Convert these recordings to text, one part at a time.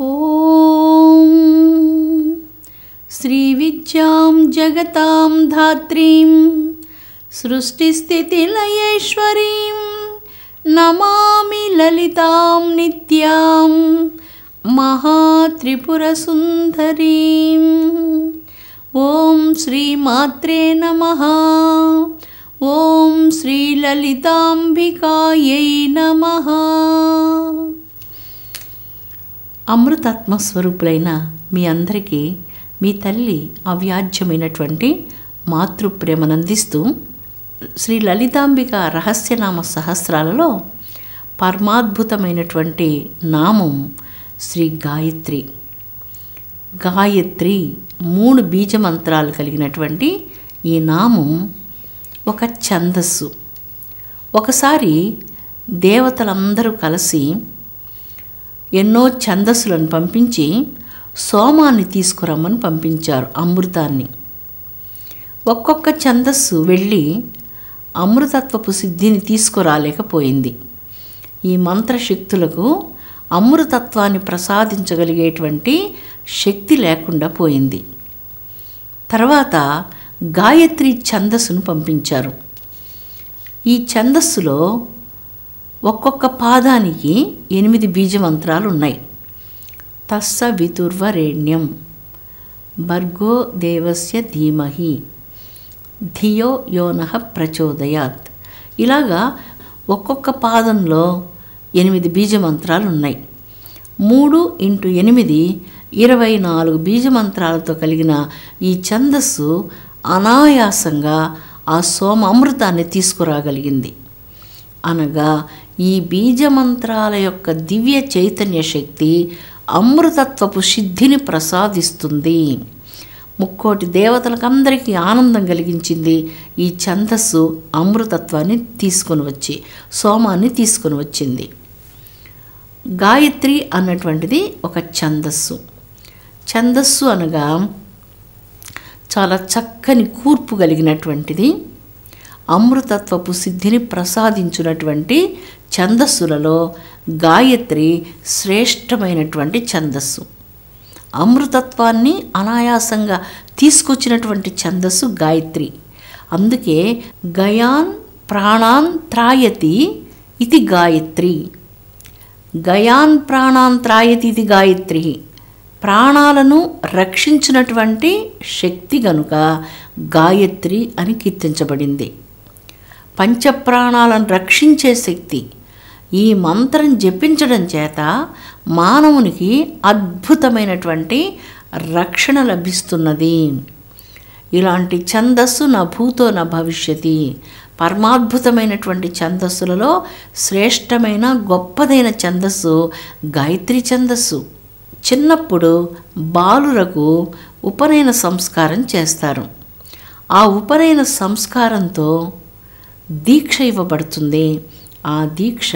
ఓం శ్రీ విద్యాం జగతాం ధాత్రీం సృష్టిస్థితిలయేశ్వరీం నమామి లలితాం నిత్యాం మహాత్రిపురసుందరీం. ఓం శ్రీ మాత్రే నమః. ఓం శ్రీ లలితాంబికాయై నమః. అమృతాత్మస్వరూపులైన మీ అందరికీ మీ తల్లి అవ్యాజ్యమైనటువంటి మాతృప్రేమనందిస్తూ శ్రీ లలితాంబిక రహస్యనామ సహస్రాలలో పరమాద్భుతమైనటువంటి నామం శ్రీ గాయత్రి. గాయత్రి 3 బీజమంత్రాలు కలిగినటువంటి ఈ నామం ఒక ఛందస్సు. ఒకసారి దేవతలందరూ కలిసి ఎన్నో ఛందస్సులను పంపించి సోమాన్ని తీసుకురమ్మని పంపించారు, అమృతాన్ని. ఒక్కొక్క ఛందస్సు వెళ్ళి అమృతత్వపు సిద్ధిని తీసుకురాలేకపోయింది. ఈ మంత్రశక్తులకు అమృతత్వాన్ని ప్రసాదించగలిగేటువంటి శక్తి లేకుండా పోయింది. తర్వాత గాయత్రి ఛందస్సును పంపించారు. ఈ ఛందస్సులో ఒక్కొక్క పాదానికి 8 బీజమంత్రాలు ఉన్నాయి. తస్స వితుర్వరేణ్యం భర్గో దేవస్య ధీమహి ధియో యోనః ప్రచోదయాత్. ఇలాగా ఒక్కొక్క పాదంలో 8 బీజమంత్రాలు ఉన్నాయి. 3 × 8 24 బీజమంత్రాలతో కలిగిన ఈ ఛందస్సు అనాయాసంగా ఆ సోమ అమృతాన్ని తీసుకురాగలిగింది. అనగా ఈ బీజమంత్రాల యొక్క దివ్య చైతన్య శక్తి అమృతత్వపు సిద్ధిని ప్రసాదిస్తుంది. 3 కోటి దేవతలకందరికీ ఆనందం కలిగించింది. ఈ ఛందస్సు అమృతత్వాన్ని తీసుకొని వచ్చి సోమాన్ని తీసుకొని వచ్చింది. గాయత్రి అన్నటువంటిది ఒక ఛందస్సు. ఛందస్సు అనగా చాలా చక్కని కూర్పు కలిగినటువంటిది. అమృతత్వపు సిద్ధిని ప్రసాదించినటువంటి ఛందస్సులలో గాయత్రి శ్రేష్టమైనటువంటి ఛందస్సు. అమృతత్వాన్ని అనాయాసంగా తీసుకొచ్చినటువంటి ఛందస్సు గాయత్రి. అందుకే గయాన్ ప్రాణాన్ త్రాయతి ఇది గాయత్రి. గయాన్ ప్రాణాన్ త్రాయతి ఇది గాయత్రి. ప్రాణాలను రక్షించినటువంటి శక్తి గనుక గాయత్రి అని కీర్తించబడింది. పంచప్రాణాలను రక్షించే శక్తి. ఈ మంత్రం జపించడం చేత మానవునికి అద్భుతమైనటువంటి రక్షణ లభిస్తున్నది. ఇలాంటి ఛందస్సు నా భూతో నా భవిష్యతి. పరమాద్భుతమైనటువంటి ఛందస్సులలో శ్రేష్టమైన గొప్పదైన ఛందస్సు గాయత్రి ఛందస్సు. చిన్నప్పుడు బాలురకు ఉపనయన సంస్కారం చేస్తారు. ఆ ఉపనయన సంస్కారంతో దీక్ష ఇవ్వబడుతుంది. ఆ దీక్ష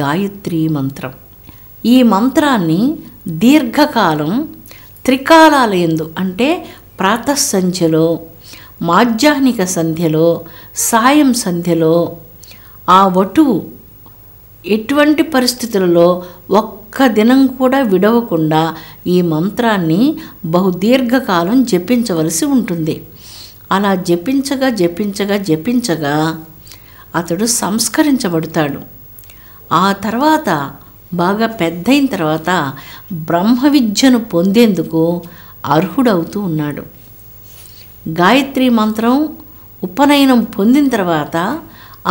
గాయత్రి మంత్రం. ఈ మంత్రాన్ని దీర్ఘకాలం త్రికాలాలయందు అంటే ప్రాతఃసంధ్యలో, మాధ్యాహ్నిక సంధ్యలో, సాయం సంధ్యలో, ఆ వటువు ఎటువంటి పరిస్థితులలో ఒక్క దినం కూడా విడవకుండా ఈ మంత్రాన్ని బహుదీర్ఘకాలం జపించవలసి ఉంటుంది. అలా జపించగా జపించగా జపించగా అతడు సంస్కరించబడతాడు. ఆ తర్వాత బాగా పెద్దయిన తర్వాత బ్రహ్మ విద్యను పొందేందుకు అర్హుడవుతూ ఉన్నాడు. గాయత్రి మంత్రం ఉపనయనం పొందిన తర్వాత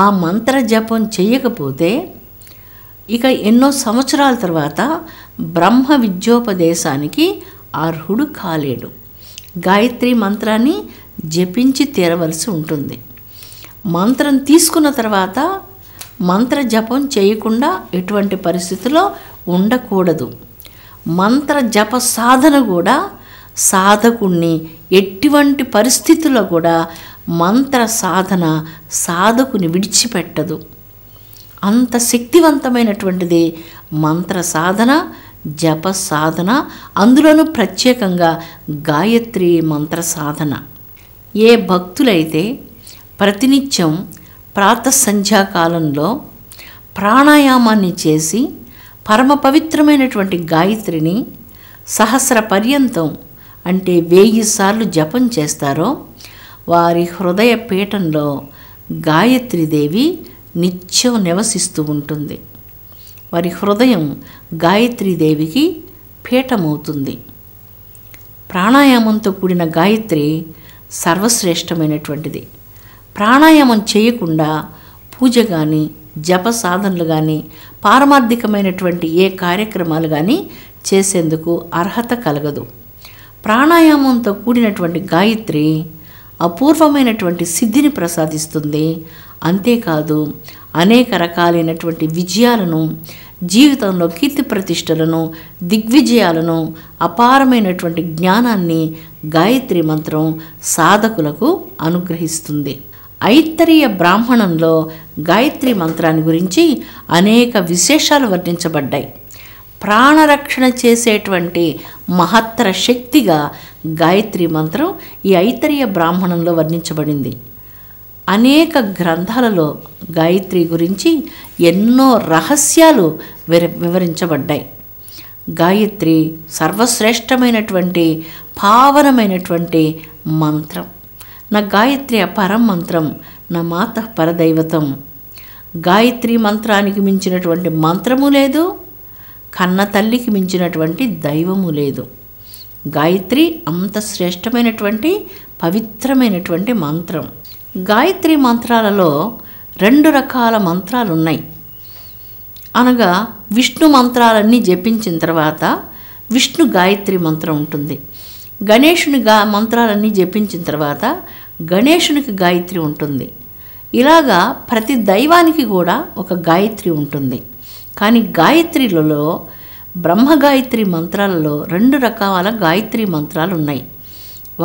ఆ మంత్ర జపం చేయకపోతే ఇక ఎన్నో సంవత్సరాల తర్వాత బ్రహ్మ విద్యోపదేశానికి అర్హుడు కాలేడు. గాయత్రి మంత్రాన్ని జపించి తీరవలసి ఉంటుంది. మంత్రం తీసుకున్న తర్వాత మంత్ర జపం చేయకుండా ఎటువంటి పరిస్థితిలో ఉండకూడదు. మంత్ర జప సాధన కూడా సాధకుణ్ణి ఎటువంటి పరిస్థితుల్లో కూడా మంత్ర సాధన సాధకుని విడిచిపెట్టదు. అంత శక్తివంతమైనటువంటిది మంత్ర సాధన, జప సాధన, అందులోనూ ప్రత్యేకంగా గాయత్రి మంత్ర సాధన. ఏ భక్తులైతే ప్రతినిత్యం ప్రాతఃసంధ్యాకాలంలో ప్రాణాయామాన్ని చేసి పరమ పవిత్రమైనటువంటి గాయత్రిని సహస్ర పర్యంతం అంటే 1000 సార్లు జపం చేస్తారో వారి హృదయ పీఠంలో గాయత్రీదేవి నిత్యం నివసిస్తూ ఉంటుంది. వారి హృదయం గాయత్రీదేవికి పీఠమవుతుంది. ప్రాణాయామంతో కూడిన గాయత్రి సర్వశ్రేష్టమైనటువంటిది. ప్రాణాయామం చేయకుండా పూజ కానీ, జప సాధనలు కానీ, పారమార్థికమైనటువంటి ఏ కార్యక్రమాలు కానీ చేసేందుకు అర్హత కలగదు. ప్రాణాయామంతో కూడినటువంటి గాయత్రి అపూర్వమైనటువంటి సిద్ధిని ప్రసాదిస్తుంది. అంతేకాదు, అనేక రకాలైనటువంటి విజయాలను, జీవితంలో కీర్తి ప్రతిష్టలను, దిగ్విజయాలను, అపారమైనటువంటి జ్ఞానాన్ని గాయత్రి మంత్రం సాధకులకు అనుగ్రహిస్తుంది. ఐత్తరీయ బ్రాహ్మణంలో గాయత్రి మంత్రాన్ని గురించి అనేక విశేషాలు వర్ణించబడ్డాయి. ప్రాణరక్షణ చేసేటువంటి మహత్తర శక్తిగా గాయత్రి మంత్రం ఈ ఐత్తరీయ బ్రాహ్మణంలో వర్ణించబడింది. అనేక గ్రంథాలలో గాయత్రి గురించి ఎన్నో రహస్యాలు వివరించబడ్డాయి. గాయత్రి సర్వశ్రేష్టమైనటువంటి పావనమైనటువంటి మంత్రం. నా గాయత్రి పరం మంత్రం, నా మాత పరదైవతం. గాయత్రి మంత్రానికి మించినటువంటి మంత్రము లేదు, కన్న తల్లికి మించినటువంటి దైవము లేదు. గాయత్రి అంత శ్రేష్టమైనటువంటి పవిత్రమైనటువంటి మంత్రం. గాయత్రి మంత్రాలలో 2 రకాల మంత్రాలు ఉన్నాయి. అనగా విష్ణు మంత్రాలన్నీ జపించిన తర్వాత విష్ణు గాయత్రి మంత్రం ఉంటుంది. గణేశుని మంత్రాలన్నీ జపించిన తర్వాత గణేశునికి గాయత్రి ఉంటుంది. ఇలాగా ప్రతి దైవానికి కూడా ఒక గాయత్రి ఉంటుంది. కానీ గాయత్రిలలో, బ్రహ్మగాయత్రి మంత్రాలలో 2 రకాల గాయత్రి మంత్రాలు ఉన్నాయి.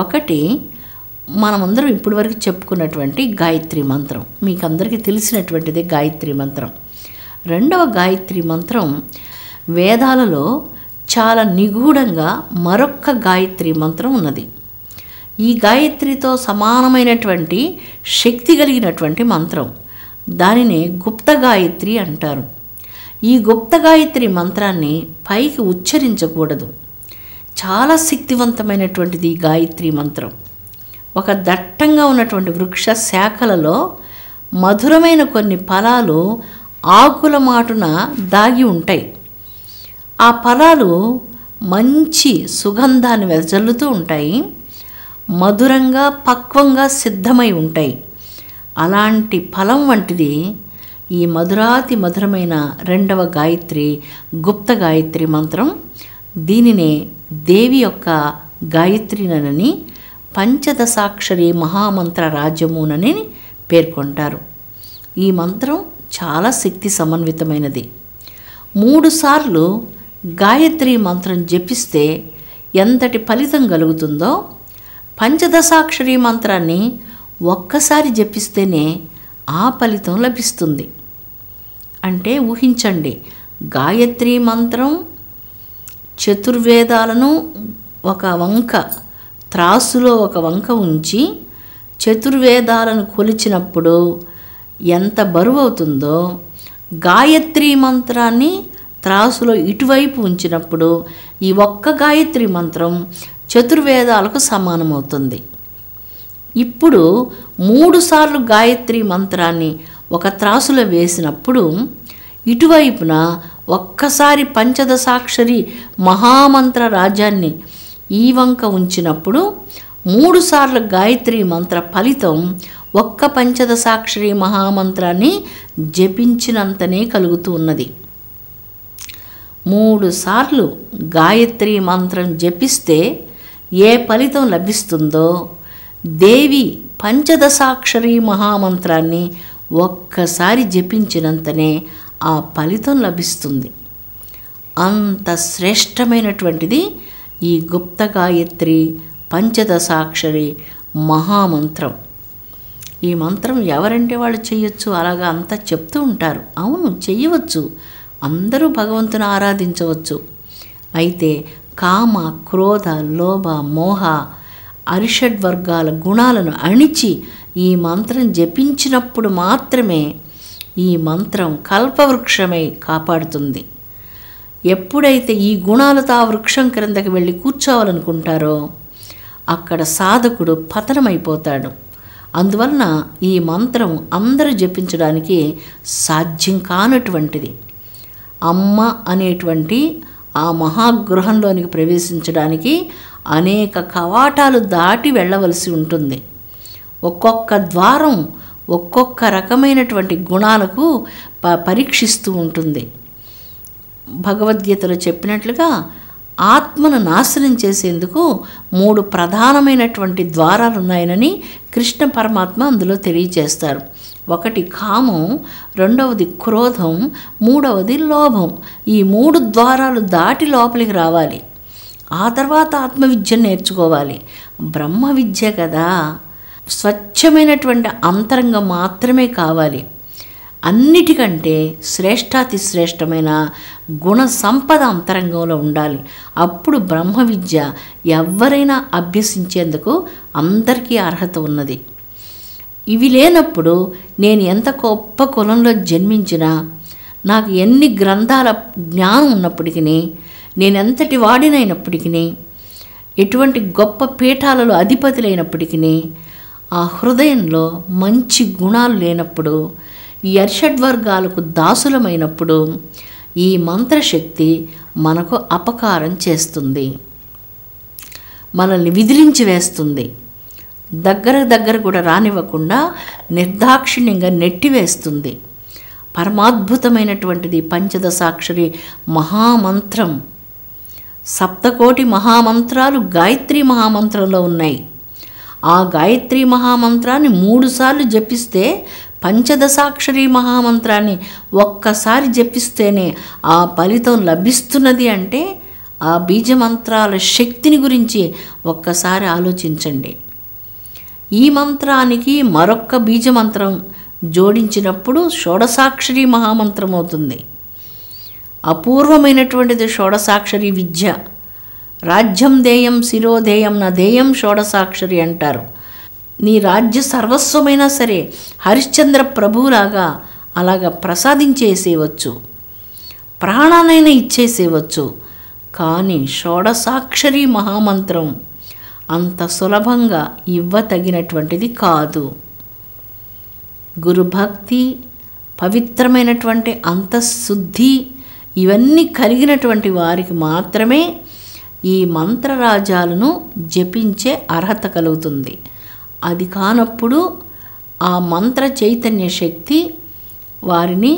ఒకటి మనమందరం ఇప్పటివరకు చెప్పుకున్నటువంటి గాయత్రి మంత్రం, మీకు అందరికీ తెలిసినటువంటిది గాయత్రి మంత్రం. రెండవ గాయత్రి మంత్రం వేదాలలో చాలా నిగూఢంగా మరొక్క గాయత్రి మంత్రం ఉన్నది. ఈ గాయత్రితో సమానమైనటువంటి శక్తి కలిగినటువంటి మంత్రం, దానినే గుప్త గాయత్రి అంటారు. ఈ గుప్త గాయత్రి మంత్రాన్ని పైకి ఉచ్చరించకూడదు. చాలా శక్తివంతమైనటువంటిది ఈ గాయత్రి మంత్రం. ఒక దట్టంగా ఉన్నటువంటి వృక్ష శాఖలలో మధురమైన కొన్ని ఫలాలు ఆకుల మాటున దాగి ఉంటాయి. ఆ ఫలాలు మంచి సుగంధాన్ని వెదజల్లుతూ ఉంటాయి. మధురంగా, పక్వంగా సిద్ధమై ఉంటాయి. అలాంటి ఫలం వంటిది ఈ మధురాతి మధురమైన 2వ గాయత్రి గుప్త గాయత్రి మంత్రం. దీనినే దేవి యొక్క గాయత్రినని, పంచదశాక్షరి మహామంత్ర రాజ్యమునని పేర్కొంటారు. ఈ మంత్రం చాలా శక్తి సమన్వితమైనది. 3 సార్లు గాయత్రి మంత్రం జపిస్తే ఎంతటి ఫలితం కలుగుతుందో, పంచదశాక్షరి మంత్రాన్ని ఒక్కసారి జపిస్తేనే ఆ ఫలితం లభిస్తుంది. అంటే ఊహించండి, గాయత్రి మంత్రం చతుర్వేదాలను ఒక వంక, త్రాసులో ఒక వంక ఉంచి చతుర్వేదాలను కొలిచినప్పుడు ఎంత బరువు అవుతుందో, గాయత్రి మంత్రాన్ని త్రాసులో ఇటువైపు ఉంచినప్పుడు ఈ ఒక్క గాయత్రి మంత్రం చతుర్వేదాలకు సమానమవుతుంది. ఇప్పుడు 3 సార్లు గాయత్రి మంత్రాన్ని ఒక త్రాసులో వేసినప్పుడు ఇటువైపున ఒక్కసారి పంచదశాక్షరి మహామంత్ర రాజ్యాన్ని ఈ వంక ఉంచినప్పుడు 3 సార్లు గాయత్రి మంత్ర ఫలితం ఒక్క పంచదశాక్షరి మహామంత్రాన్ని జపించినంతనే కలుగుతూ ఉన్నది. 3 సార్లు గాయత్రి మంత్రం జపిస్తే ఏ ఫలితం లభిస్తుందో, దేవి పంచదశాక్షరి మహామంత్రాన్ని ఒక్కసారి జపించినంతనే ఆ ఫలితం లభిస్తుంది. అంత శ్రేష్టమైనటువంటిది ఈ గుప్త గాయత్రి పంచదశాక్షరి మహామంత్రం. ఈ మంత్రం ఎవరంటే వాళ్ళు చేయొచ్చు, అలాగా అంతా చెప్తూ ఉంటారు. అవును, చెయ్యవచ్చు. అందరూ భగవంతుని ఆరాధించవచ్చు. అయితే కామ, క్రోధ, లోభ, మోహ, అరిషడ్వర్గాల గుణాలను అణిచి ఈ మంత్రం జపించినప్పుడు మాత్రమే ఈ మంత్రం కల్పవృక్షమై కాపాడుతుంది. ఎప్పుడైతే ఈ గుణాలతో ఆ వృక్షం క్రిందకి వెళ్ళి కూర్చోవాలనుకుంటారో అక్కడ సాధకుడు పతనమైపోతాడు. అందువలన ఈ మంత్రం అందరూ జపించడానికి సాధ్యం కానటువంటిది. అమ్మ అనేటువంటి ఆ మహాగృహంలోనికి ప్రవేశించడానికి అనేక కవాటాలు దాటి వెళ్ళవలసి ఉంటుంది. ఒక్కొక్క ద్వారం ఒక్కొక్క రకమైనటువంటి గుణాలకు పరీక్షిస్తూ ఉంటుంది. భగవద్గీతలో చెప్పినట్లుగా ఆత్మను నాశనం చేసేందుకు 3 ప్రధానమైనటువంటి ద్వారాలు ఉన్నాయని కృష్ణ పరమాత్మ అందులో తెలియజేస్తారు. ఒకటి కామం, రెండవది క్రోధం, మూడవది లోభం. ఈ 3 ద్వారాలు దాటి లోపలికి రావాలి. ఆ తర్వాత ఆత్మవిద్యను నేర్చుకోవాలి. బ్రహ్మ విద్య కదా, స్వచ్ఛమైనటువంటి అంతరంగం మాత్రమే కావాలి. అన్నిటికంటే శ్రేష్టాతి శ్రేష్టమైన గుణ సంపద అంతరంగంలో ఉండాలి. అప్పుడు బ్రహ్మ విద్య ఎవరైనా అభ్యసించేందుకు అందరికీ అర్హత ఉన్నది. ఇవి లేనప్పుడు నేను ఎంత గొప్ప కులంలో జన్మించినా, నాకు ఎన్ని గ్రంథాల జ్ఞానం ఉన్నప్పటికీ, నేనెంతటి వాడినైనప్పటికీ, ఎటువంటి గొప్ప పీఠాలలో అధిపతులైనప్పటికీ, ఆ హృదయంలో మంచి గుణాలు లేనప్పుడు, ఈ అర్షడ్వర్గాలకు దాసులమైనప్పుడు ఈ మంత్రశక్తి మనకు అపకారం చేస్తుంది, మనల్ని విదిలించి వేస్తుంది. దగ్గర కూడా రానివ్వకుండా నిర్దాక్షిణ్యంగా నెట్టివేస్తుంది. పరమాద్భుతమైనటువంటిది పంచదశాక్షరి మహామంత్రం. 7 కోటి మహామంత్రాలు గాయత్రి మహామంత్రంలో ఉన్నాయి. ఆ గాయత్రి మహామంత్రాన్ని 3 సార్లు జపిస్తే, పంచదశాక్షరి మహామంత్రాన్ని ఒక్కసారి జపిస్తేనే ఆ ఫలితం లభిస్తున్నది అంటే ఆ బీజమంత్రాల శక్తిని గురించి ఒక్కసారి ఆలోచించండి. ఈ మంత్రానికి మరొక్క బీజమంత్రం జోడించినప్పుడు షోడశాక్షరి మహామంత్రం అవుతుంది. అపూర్వమైనటువంటిది షోడశాక్షరి విద్య. రాజ్యం దేయం శిరోధేయం నా దేయం షోడశాక్షరి అంటారు. నీ రాజ్య సర్వస్వమైనా సరే హరిశ్చంద్ర ప్రభువులాగా అలాగా ప్రసాదించేసేయవచ్చు, ప్రాణానైనా ఇచ్చేసేయవచ్చు. కానీ షోడశాక్షరి మహామంత్రం అంత సులభంగా ఇవ్వతగినటువంటిది కాదు. గురుభక్తి, పవిత్రమైనటువంటి అంతఃశుద్ధి ఇవన్నీ కలిగినటువంటి వారికి మాత్రమే ఈ మంత్రరాజాలను జపించే అర్హత కలుగుతుంది. అది కానప్పుడు ఆ మంత్ర చైతన్య శక్తి వారిని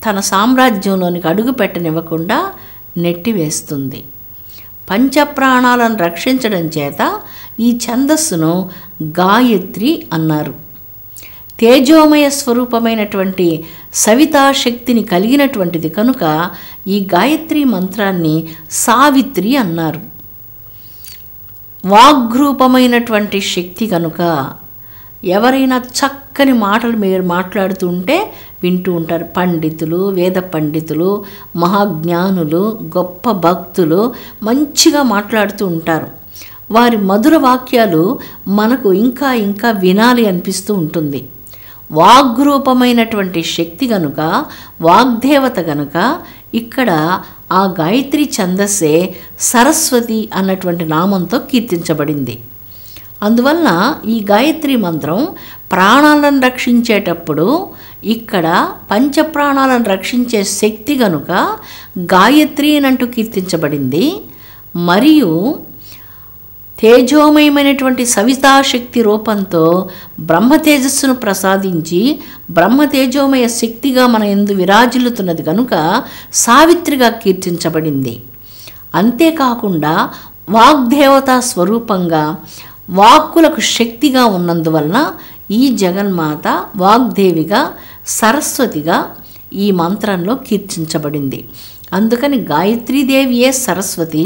తన సామ్రాజ్యంలోనికి అడుగు పెట్టనివ్వకుండా నెట్టివేస్తుంది. పంచప్రాణాలను రక్షించడం చేత ఈ ఛందస్సును గాయత్రి అన్నారు. తేజోమయ స్వరూపమైనటువంటి సవితాశక్తిని కలిగినటువంటిది కనుక ఈ గాయత్రి మంత్రాన్ని సావిత్రి అన్నారు. వాగ్రూపమైనటువంటి శక్తి కనుక ఎవరైనా చక్కని మాటలు మీరు మాట్లాడుతూ ఉంటే వింటూ ఉంటారు. పండితులు, వేద పండితులు, మహాజ్ఞానులు, గొప్ప భక్తులు మంచిగా మాట్లాడుతూ ఉంటారు. వారి మధుర వాక్యాలు మనకు ఇంకా ఇంకా వినాలి అనిపిస్తూ ఉంటుంది. వాగ్రూపమైనటువంటి శక్తి గనుక, వాగ్దేవత గనుక ఇక్కడ ఆ గాయత్రి ఛందస్సే సరస్వతి అన్నటువంటి నామంతో కీర్తించబడింది. అందువలన ఈ గాయత్రి మంత్రం ప్రాణాలను రక్షించేటప్పుడు ఇక్కడ పంచప్రాణాలను రక్షించే శక్తి గనుక గాయత్రి అనంటూ కీర్తించబడింది. మరియు తేజోమయమైనటువంటి సవితాశక్తి రూపంతో బ్రహ్మ తేజస్సును ప్రసాదించి బ్రహ్మ తేజోమయ శక్తిగా మన యందు విరాజిల్లుతున్నది కనుక సావిత్రిగా కీర్తించబడింది. అంతేకాకుండా వాగ్దేవతా స్వరూపంగా వాక్కులకు శక్తిగా ఉన్నందువలన ఈ జగన్మాత వాగ్దేవిగా, సరస్వతిగా ఈ మంత్రంలో కీర్తించబడింది. అందుకని గాయత్రీదేవియే సరస్వతి,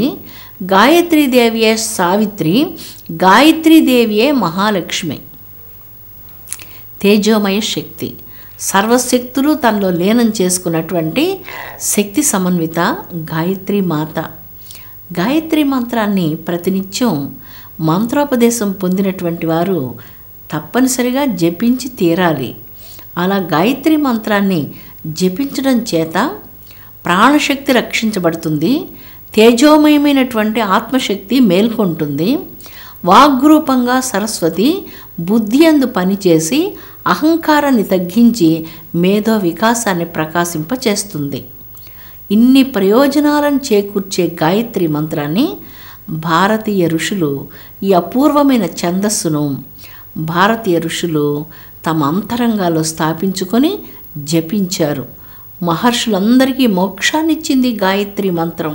గాయత్రీదేవియే సావిత్రి, గాయత్రీదేవియే మహాలక్ష్మి. తేజోమయ శక్తి, సర్వశక్తులు తనలో లీనం చేసుకున్నటువంటి శక్తి సమన్విత గాయత్రి మాత. గాయత్రి మంత్రాన్ని ప్రతినిత్యం మంత్రోపదేశం పొందినటువంటి వారు తప్పనిసరిగా జపించి తీరాలి. అలా గాయత్రి మంత్రాన్ని జపించడం చేత ప్రాణశక్తి రక్షించబడుతుంది, తేజోమయమైనటువంటి ఆత్మశక్తి మేల్కొంటుంది. వాగ్రూపంగా సరస్వతి బుద్ధి యందు పనిచేసి అహంకారాన్ని తగ్గించి మేధో వికాసాన్ని ప్రకాశింపచేస్తుంది. ఇన్ని ప్రయోజనాలను చేకూర్చే గాయత్రి మంత్రాన్ని భారతీయ ఋషులు, ఈ అపూర్వమైన ఛందస్సును భారతీయ ఋషులు తమ అంతరంగాల్లో స్థాపించుకొని జపించారు. మహర్షులందరికీ మోక్షాన్నిచ్చింది గాయత్రి మంత్రం.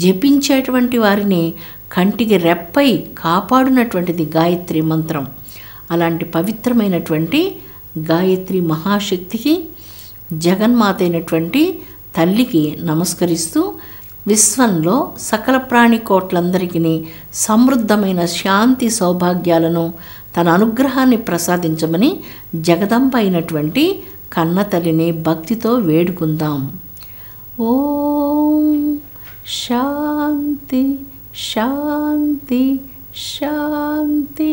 జపించేటువంటి వారిని కంటికి రెప్పై కాపాడునటువంటిది గాయత్రి మంత్రం. అలాంటి పవిత్రమైనటువంటి గాయత్రి మహాశక్తికి, జగన్మాత అయినటువంటి తల్లికి నమస్కరిస్తూ విశ్వంలో సకల ప్రాణికోట్లందరికీ సమృద్ధమైన శాంతి సౌభాగ్యాలను, తన అనుగ్రహాన్ని ప్రసాదించమని జగదంబ అయినటువంటి కన్నతల్లిని భక్తితో వేడుకుందాం. ఓం శాంతి శాంతి శాంతి.